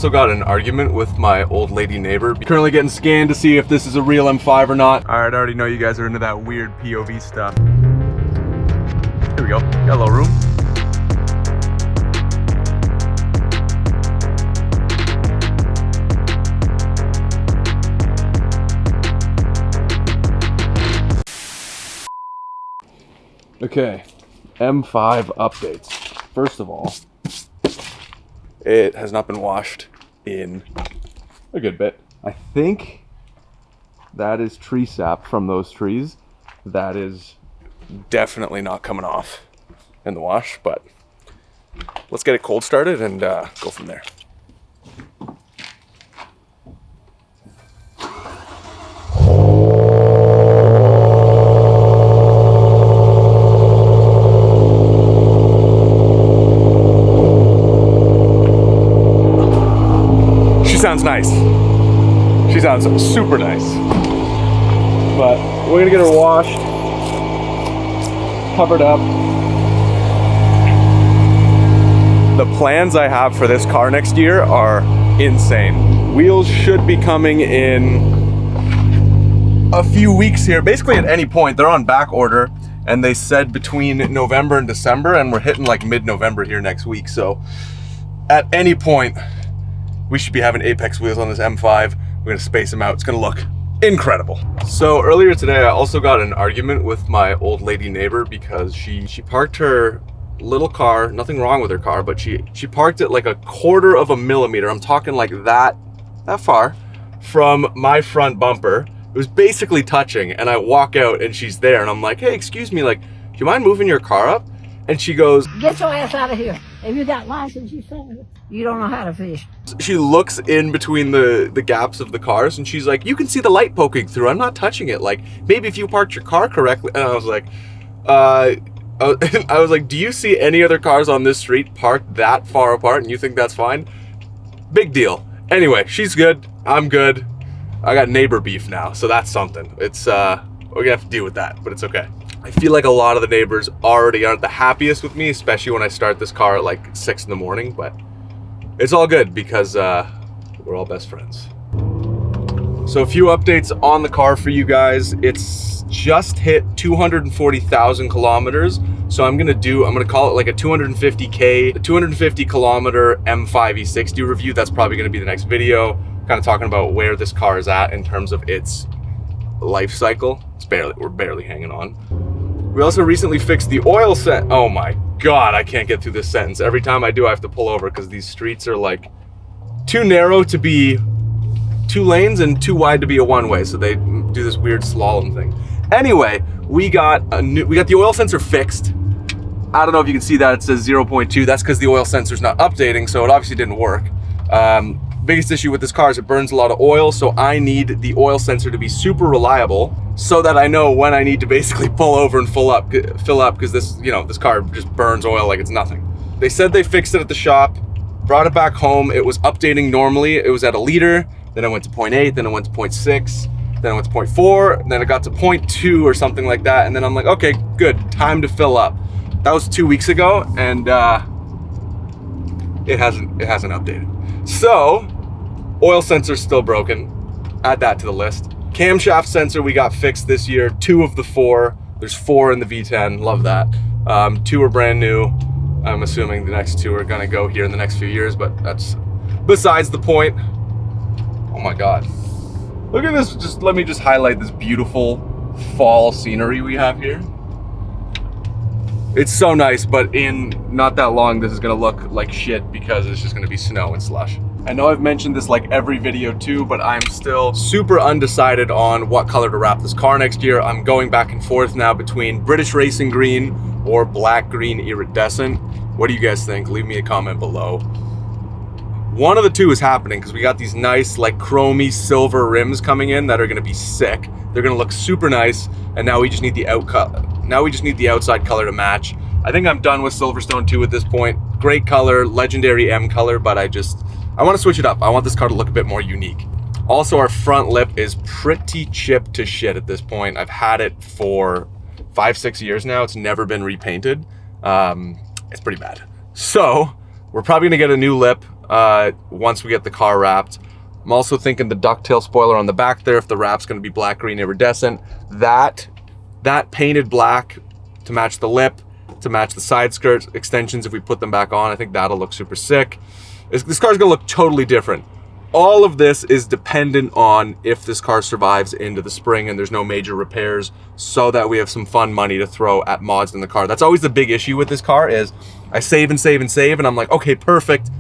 also got an argument with my old lady neighbor. Currently getting scanned to see if this is a real M5 or not. All right, I already know you guys are into that weird POV stuff. Here we go, got a little room. Okay, M5 updates. First of all, it has not been washed in a good bit. I think that is tree sap from those trees. That is definitely not coming off in the wash, but let's get it cold started and go from there. Sounds nice. She sounds super nice. But we're gonna get her washed, covered up. The plans I have for this car next year are insane. Wheels should be coming in a few weeks here. Basically at any point. They're on back order and they said between November and December, and we're hitting like mid-November here next week. So at any point, we should be having Apex wheels on this M5. We're gonna space them out. It's gonna look incredible. So earlier today, I also got an argument with my old lady neighbor because she parked her little car, nothing wrong with her car, but she parked it like 1/4 of a millimeter. I'm talking like that far from my front bumper. It was basically touching, and I walk out and she's there and I'm like, hey, excuse me, like, do you mind moving your car up? And she goes, get your ass out of here. If you got license, you don't know how to fish. She looks in between the gaps of the cars and she's like, you can see the light poking through. I'm not touching it. Like, maybe if you parked your car correctly. And I was like, I was like, do you see any other cars on this street parked that far apart and you think that's fine? Big deal. Anyway, she's good. I'm good. I got neighbor beef now, so that's something. It's, we're gonna have to deal with that, but it's okay. I feel like a lot of the neighbors already aren't the happiest with me, especially when I start this car at like 6 in the morning, but it's all good because we're all best friends. So a few updates on the car for you guys. It's just hit 240,000 kilometers. So I'm gonna call it like a 250 kilometer M5 E60 review. That's probably gonna be the next video, kind of talking about where this car is at in terms of its life cycle. We're barely hanging on. We also recently fixed the oil set. Oh my God, I can't get through this sentence. Every time I do, I have to pull over because these streets are like too narrow to be 2 lanes and too wide to be a one-way. So they do this weird slalom thing. Anyway, we got the oil sensor fixed. I don't know if you can see that, it says 0.2. That's because the oil sensor's not updating, so it obviously didn't work. Biggest issue with this car is it burns a lot of oil, so I need the oil sensor to be super reliable so that I know when I need to basically pull over and fill up, because this, this car just burns oil like it's nothing. They said they fixed it at the shop, brought it back home. It was updating normally. It was at 1 liter, then it went to 0.8, then it went to 0.6, then it went to 0.4, then it got to 0.2 or something like that. And then I'm like, okay, good, time to fill up. That was 2 weeks ago, and it hasn't updated. So, oil sensor's still broken. Add that to the list. Camshaft sensor we got fixed this year, 2 of the 4. There's 4 in the V10, love that. 2 are brand new. I'm assuming the next 2 are gonna go here in the next few years, but that's besides the point. Oh my God. Look at this, let me just highlight this beautiful fall scenery we have here. It's so nice, but in not that long, this is gonna look like shit because it's just gonna be snow and slush. I know I've mentioned this like every video too, but I'm still super undecided on what color to wrap this car next year. I'm going back and forth now between British Racing Green or Black Green Iridescent. What do you guys think? Leave me a comment below. One of the 2 is happening because we got these nice like chromey silver rims coming in that are gonna be sick. They're gonna look super nice, and now we just need the outside color to match. I think I'm done with Silverstone 2 at this point. Great color, legendary M color, but I want to switch it up. I want this car to look a bit more unique. Also, our front lip is pretty chipped to shit at this point. I've had it for 5-6 years now. It's never been repainted. It's pretty bad. So we're probably gonna get a new lip. once we get the car wrapped. I'm also thinking the ducktail spoiler on the back there, if the wrap's gonna be black, green, iridescent, that painted black to match the lip, to match the side skirt extensions if we put them back on, I think that'll look super sick. This car's gonna look totally different. All of this is dependent on if this car survives into the spring and there's no major repairs, so that we have some fun money to throw at mods in the car. That's always the big issue with this car, is I save and save and save, and I'm like, okay, perfect.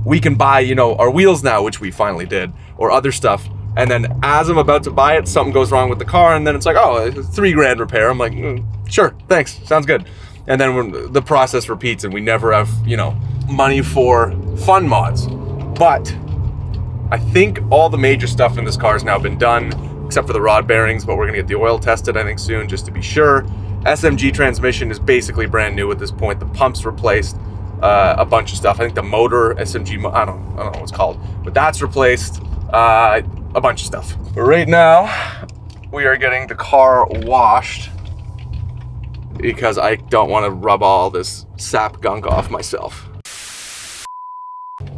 We can buy, you know, our wheels now, which we finally did, or other stuff. And then as I'm about to buy it, something goes wrong with the car, and then it's like, oh, $3,000 repair. I'm like, sure, thanks, sounds good. And then when the process repeats and we never have, you know, money for fun mods. But I think all the major stuff in this car has now been done, except for the rod bearings, but we're gonna get the oil tested, I think, soon, just to be sure. SMG transmission is basically brand new at this point. The pump's replaced. A bunch of stuff. I think the motor, SMG, I don't know what it's called, but that's replaced. A bunch of stuff. But right now, we are getting the car washed because I don't want to rub all this sap gunk off myself.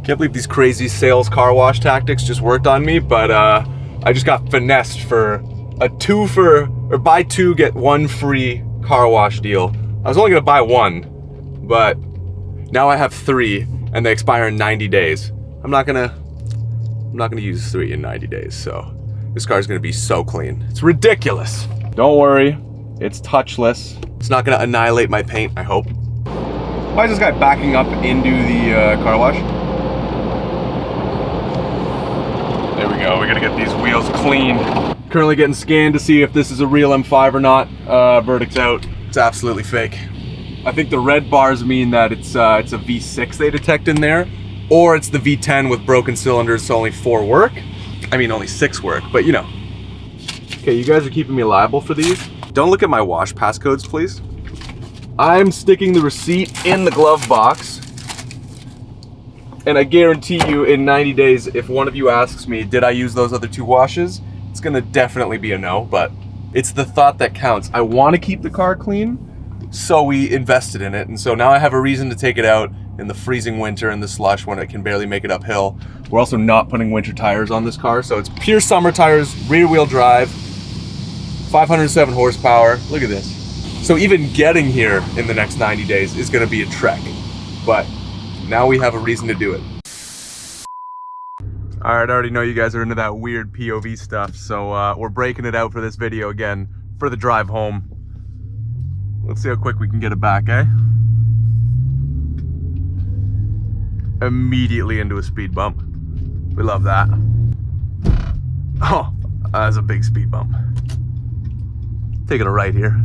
Can't believe these crazy sales car wash tactics just worked on me, but I just got finessed for a buy two, get one free car wash deal. I was only gonna buy one, but now I have 3 and they expire in 90 days. I'm not gonna use 3 in 90 days, so this car's gonna be so clean. It's ridiculous. Don't worry, it's touchless. It's not gonna annihilate my paint, I hope. Why is this guy backing up into the car wash? There we go, we gotta get these wheels cleaned. Currently getting scanned to see if this is a real M5 or not. Verdict's out, it's absolutely fake. I think the red bars mean that it's a V6 they detect in there, or it's the V10 with broken cylinders, so only 4 work. I mean, only 6 work, but you know. Okay, you guys are keeping me liable for these. Don't look at my wash passcodes, please. I'm sticking the receipt in the glove box, and I guarantee you in 90 days, if one of you asks me, did I use those other 2 washes? It's gonna definitely be a no, but it's the thought that counts. I wanna keep the car clean, so we invested in it, and so now I have a reason to take it out in the freezing winter in the slush when it can barely make it uphill. We're also not putting winter tires on this car, so it's pure summer tires, rear wheel drive, 507 horsepower. Look at this. So even getting here in the next 90 days is gonna be a trek, but now we have a reason to do it. All right, I already know you guys are into that weird POV stuff, so we're breaking it out for this video again for the drive home. Let's see how quick we can get it back, eh? Immediately into a speed bump. We love that. Oh, that's a big speed bump. Taking a right here.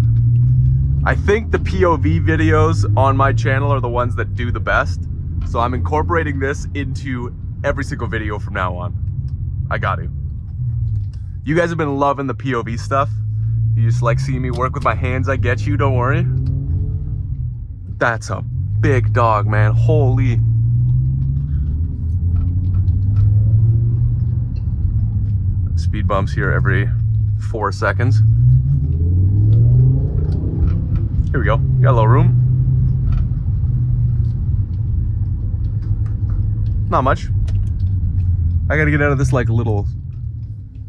I think the POV videos on my channel are the ones that do the best, so I'm incorporating this into every single video from now on. I got to. You guys have been loving the POV stuff. You just like seeing me work with my hands, I get you, don't worry. That's a big dog, man, holy. Speed bumps here every 4 seconds. Here we go, got a little room. Not much. I gotta get out of this like little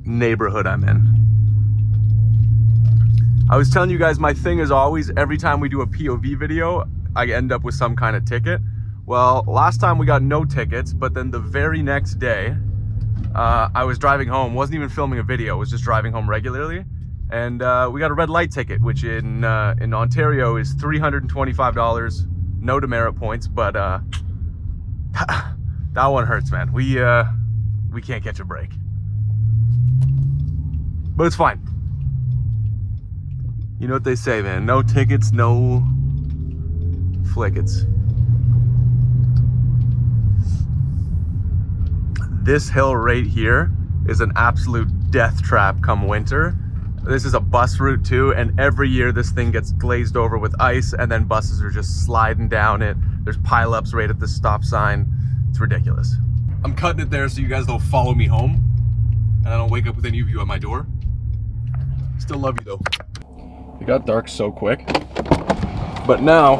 neighborhood I'm in. I was telling you guys, my thing is always, every time we do a POV video, I end up with some kind of ticket. Well, last time we got no tickets, but then the very next day, I was driving home, wasn't even filming a video, was just driving home regularly. And we got a red light ticket, which in Ontario is $325, no demerit points, but that one hurts, man. We can't catch a break. But it's fine. You know what they say, man, no tickets, no flickets. This hill right here is an absolute death trap come winter. This is a bus route too, and every year this thing gets glazed over with ice, and then buses are just sliding down it. There's pileups right at the stop sign. It's ridiculous. I'm cutting it there so you guys don't follow me home, and I don't wake up with any of you at my door. Still love you though. It got dark so quick, but now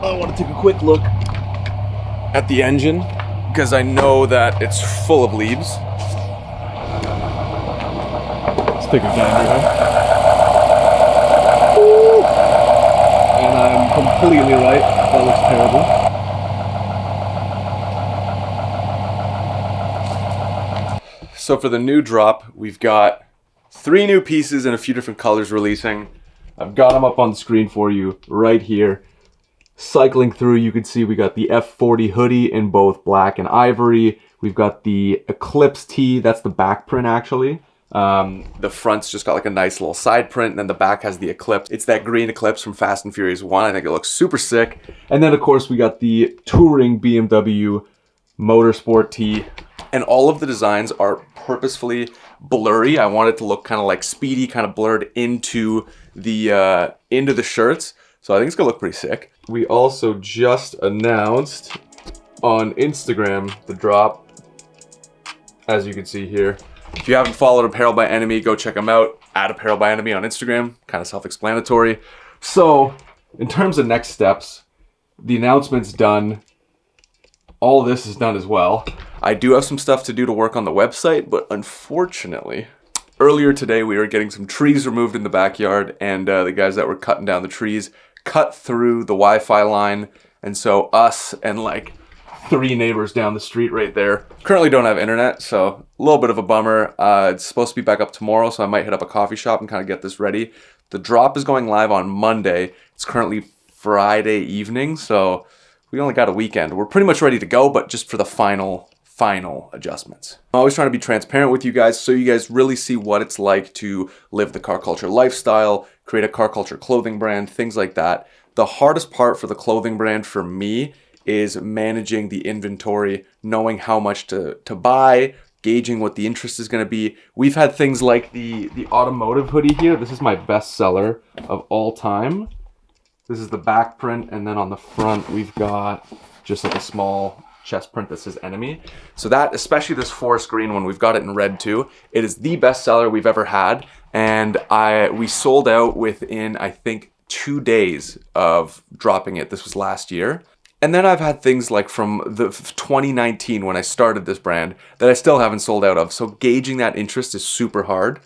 I want to take a quick look at the engine because I know that it's full of leaves. Let's take a gander here. Woo! And I'm completely right. That looks terrible. So for the new drop, we've got 3 new pieces in a few different colors releasing. I've got them up on the screen for you right here. Cycling through, you can see we got the F40 hoodie in both black and ivory. We've got the Eclipse tee, that's the back print actually. The front's just got like a nice little side print, and then the back has the Eclipse. It's that green Eclipse from Fast and Furious 1. I think it looks super sick. And then of course we got the touring BMW Motorsport tee. And all of the designs are purposefully blurry. I want it to look kind of like speedy, kind of blurred into the shirts. So I think it's gonna look pretty sick. We also just announced on Instagram the drop, as you can see here. If you haven't followed Apparel by Enemy, go check them out at Apparel by Enemy on Instagram. Kind of self-explanatory. So in terms of next steps, the announcement's done. All this is done as well. I do have some stuff to do to work on the website, but unfortunately, earlier today we were getting some trees removed in the backyard, and the guys that were cutting down the trees cut through the Wi-Fi line, and so us and like 3 neighbors down the street right there currently don't have internet, so a little bit of a bummer. It's supposed to be back up tomorrow, so I might hit up a coffee shop and kind of get this ready. The drop is going live on Monday. It's currently Friday evening, so we only got a weekend. We're pretty much ready to go, but just for the final adjustments. I'm always trying to be transparent with you guys so you guys really see what it's like to live the car culture lifestyle, create a car culture clothing brand, things like that. The hardest part for the clothing brand for me is managing the inventory, knowing how much to buy, gauging what the interest is going to be. We've had things like the automotive hoodie here. This is my best seller of all time. This is the back print, and then on the front we've got just like a small chest print that says Enemy. So that, especially this forest green one, we've got it in red too. It is the best seller we've ever had, and we sold out within I think 2 days of dropping it. This was last year. And then I've had things like from the 2019 when I started this brand that I still haven't sold out of. So gauging that interest is super hard.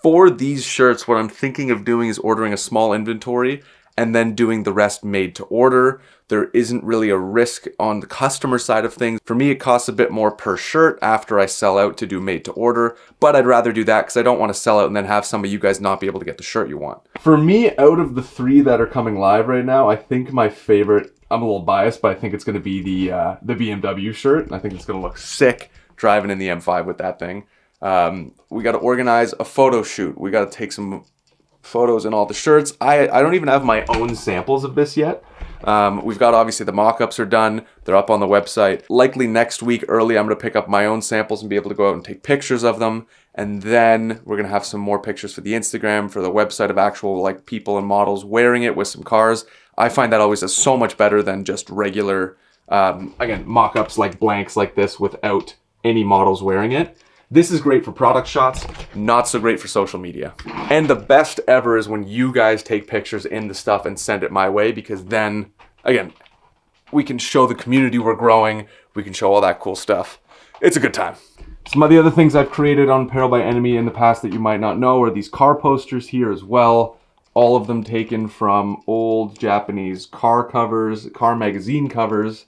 For these shirts, what I'm thinking of doing is ordering a small inventory and then doing the rest made to order. There isn't really a risk on the customer side of things. For me, it costs a bit more per shirt after I sell out to do made to order, but I'd rather do that because I don't want to sell out and then have some of you guys not be able to get the shirt you want. For me, out of the 3 that are coming live right now, I think my favorite, I'm a little biased, but I think it's going to be the BMW shirt. I think it's going to look sick driving in the M5 with that thing. We got to organize a photo shoot. We got to take some photos in all the shirts. I don't even have my own samples of this yet. We've got, obviously, the mock-ups are done. They're up on the website. Likely next week early, I'm going to pick up my own samples and be able to go out and take pictures of them. And then we're going to have some more pictures for the Instagram, for the website, of actual like people and models wearing it with some cars. I find that always is so much better than just regular, again, mock-ups like blanks like this without any models wearing it. This is great for product shots, not so great for social media. And the best ever is when you guys take pictures in the stuff and send it my way, because then, again, we can show the community we're growing, we can show all that cool stuff. It's a good time. Some of the other things I've created on Apparel by Enemy in the past that you might not know are these car posters here as well. All of them taken from old Japanese car covers, car magazine covers.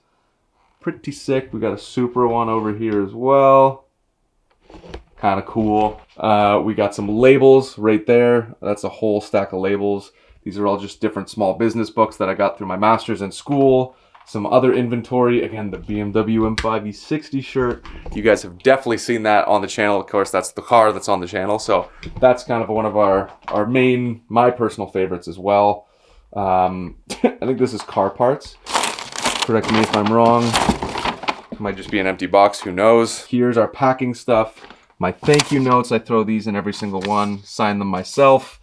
Pretty sick. We got a Supra one over here as well. Kind of cool. We got some labels right there. That's a whole stack of labels. These are all just different small business books that I got through my master's in school. Some other inventory. Again, the BMW M5 E60 shirt. You guys have definitely seen that on the channel. Of course, that's the car that's on the channel. So that's kind of one of our main, my personal favorites as well. I think this is car parts. Correct me if I'm wrong. It might just be an empty box, who knows. Here's our packing stuff. My thank you notes, I throw these in every single one. Sign them myself.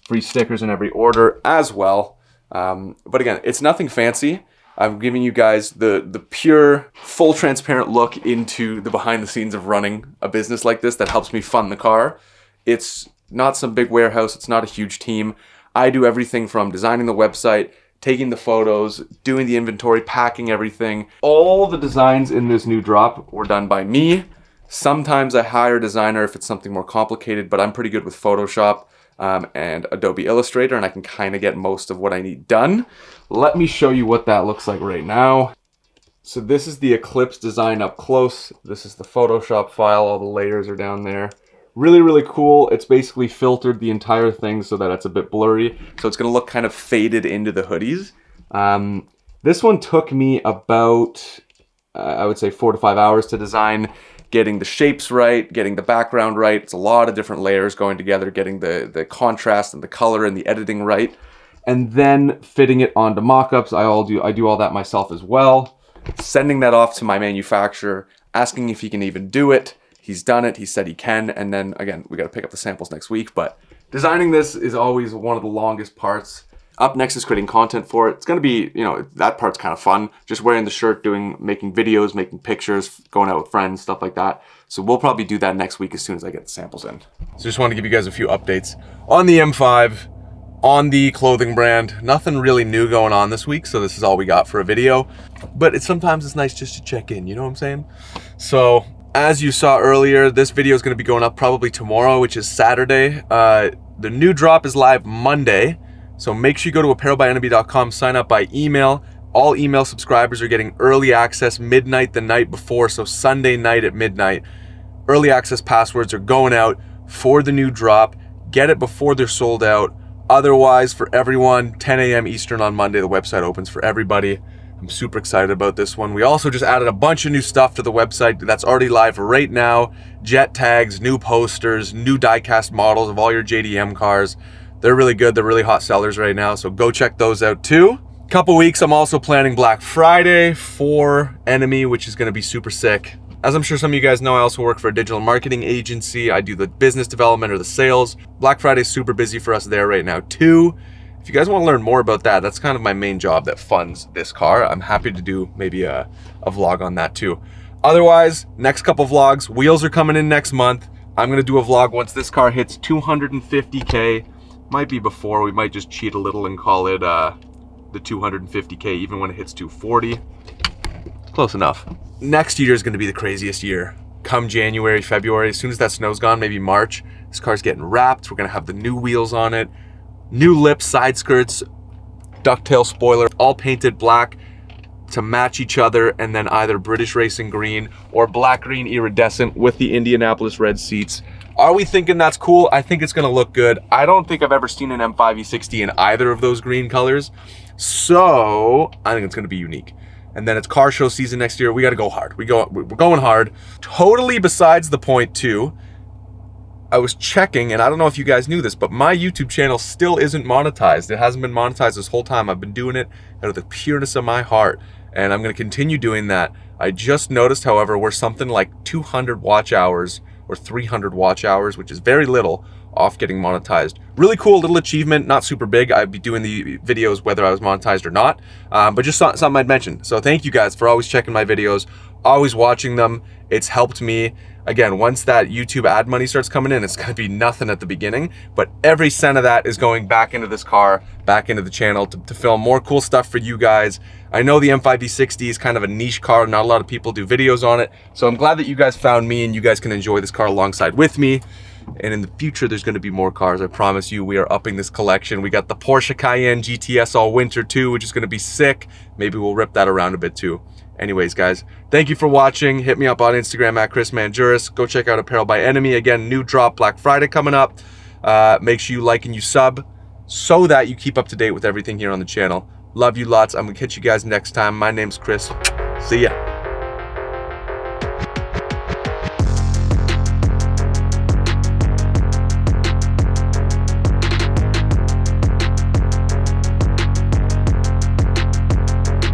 Free stickers in every order as well. But again, it's nothing fancy. I'm giving you guys the pure, full transparent look into the behind the scenes of running a business like this that helps me fund the car. It's not some big warehouse. It's not a huge team. I do everything from designing the website taking the photos, doing the inventory, packing everything. All the designs in this new drop were done by me. Sometimes I hire a designer if it's something more complicated, but I'm pretty good with Photoshop and Adobe Illustrator, and I can kind of get most of what I need done. Let me show you what that looks like right now. So this is the Eclipse design up close. This is the Photoshop file. All the layers are down there. Really, really cool. It's basically filtered the entire thing so that it's a bit blurry. So it's going to look kind of faded into the hoodies. This one took me about, I would say 4 to 5 hours to design, getting the shapes right, getting the background right. It's a lot of different layers going together, getting the contrast and the color and the editing right, and then fitting it onto mock-ups. I do all that myself as well. Sending that off to my manufacturer, asking if he can even do it. He's done it, he said he can, and then again, we gotta pick up the samples next week, but designing this is always one of the longest parts. Up next is creating content for it. It's gonna be, you know, that part's kind of fun. Just wearing the shirt, making videos, making pictures, going out with friends, stuff like that. So we'll probably do that next week as soon as I get the samples in. So just want to give you guys a few updates on the M5, on the clothing brand. Nothing really new going on this week, so this is all we got for a video. But sometimes it's nice just to check in, you know what I'm saying? So, as you saw earlier, this video is going to be going up probably tomorrow, which is Saturday. The new drop is live Monday, so make sure you go to apparelbyenemy.com, sign up by email. All email subscribers are getting early access midnight the night before, so Sunday night at midnight. Early access passwords are going out for the new drop. Get it before they're sold out. Otherwise, for everyone, 10 a.m. Eastern on Monday, the website opens for everybody. I'm super excited about this one. We also just added a bunch of new stuff to the website that's already live right now. Jet tags, new posters, new die-cast models of all your JDM cars. They're really good. They're really hot sellers right now, so go check those out too. Couple weeks, I'm also planning Black Friday for Enemy, which is gonna be super sick. As I'm sure some of you guys know, I also work for a digital marketing agency. I do the business development or the sales. Black Friday's super busy for us there right now too. If you guys want to learn more about that, that's kind of my main job that funds this car. I'm happy to do maybe a vlog on that too. Otherwise, next couple vlogs, wheels are coming in next month. I'm gonna do a vlog once this car hits 250K. Might be before, we might just cheat a little and call it the 250K even when it hits 240. Close enough. Next year is gonna be the craziest year. Come January, February, as soon as that snow's gone, maybe March, this car's getting wrapped. We're gonna have the new wheels on it. New lips, side skirts, ducktail spoiler, all painted black to match each other, and then either British Racing Green or Black Green Iridescent with the Indianapolis red seats. Are we thinking that's cool? I think it's gonna look good. I don't think I've ever seen an M5 E60 in either of those green colors, so I think it's gonna be unique. And then it's car show season next year. We gotta go hard. We're going hard. Totally besides the point too, I was checking, and I don't know if you guys knew this, but my YouTube channel still isn't monetized. It hasn't been monetized this whole time. I've been doing it out of the pureness of my heart, and I'm gonna continue doing that. I just noticed, however, we're something like 200 watch hours or 300 watch hours, which is very little, off getting monetized. Really cool little achievement, not super big. I'd be doing the videos whether I was monetized or not, but just something I'd mention. So thank you guys for always checking my videos, always watching them. It's helped me. Again, once that YouTube ad money starts coming in, it's gonna be nothing at the beginning, but every cent of that is going back into this car, back into the channel to film more cool stuff for you guys. I know the M5 E60 is kind of a niche car. Not a lot of people do videos on it. So I'm glad that you guys found me and you guys can enjoy this car alongside with me. And in the future, there's gonna be more cars. I promise you, we are upping this collection. We got the Porsche Cayenne GTS all winter too, which is gonna be sick. Maybe we'll rip that around a bit too. Anyways, guys, thank you for watching. Hit me up on Instagram at Chris Manjuris. Go check out Apparel by Enemy. Again, new drop Black Friday coming up. Make sure you like and you sub so that you keep up to date with everything here on the channel. Love you lots. I'm gonna catch you guys next time. My name's Chris. See ya.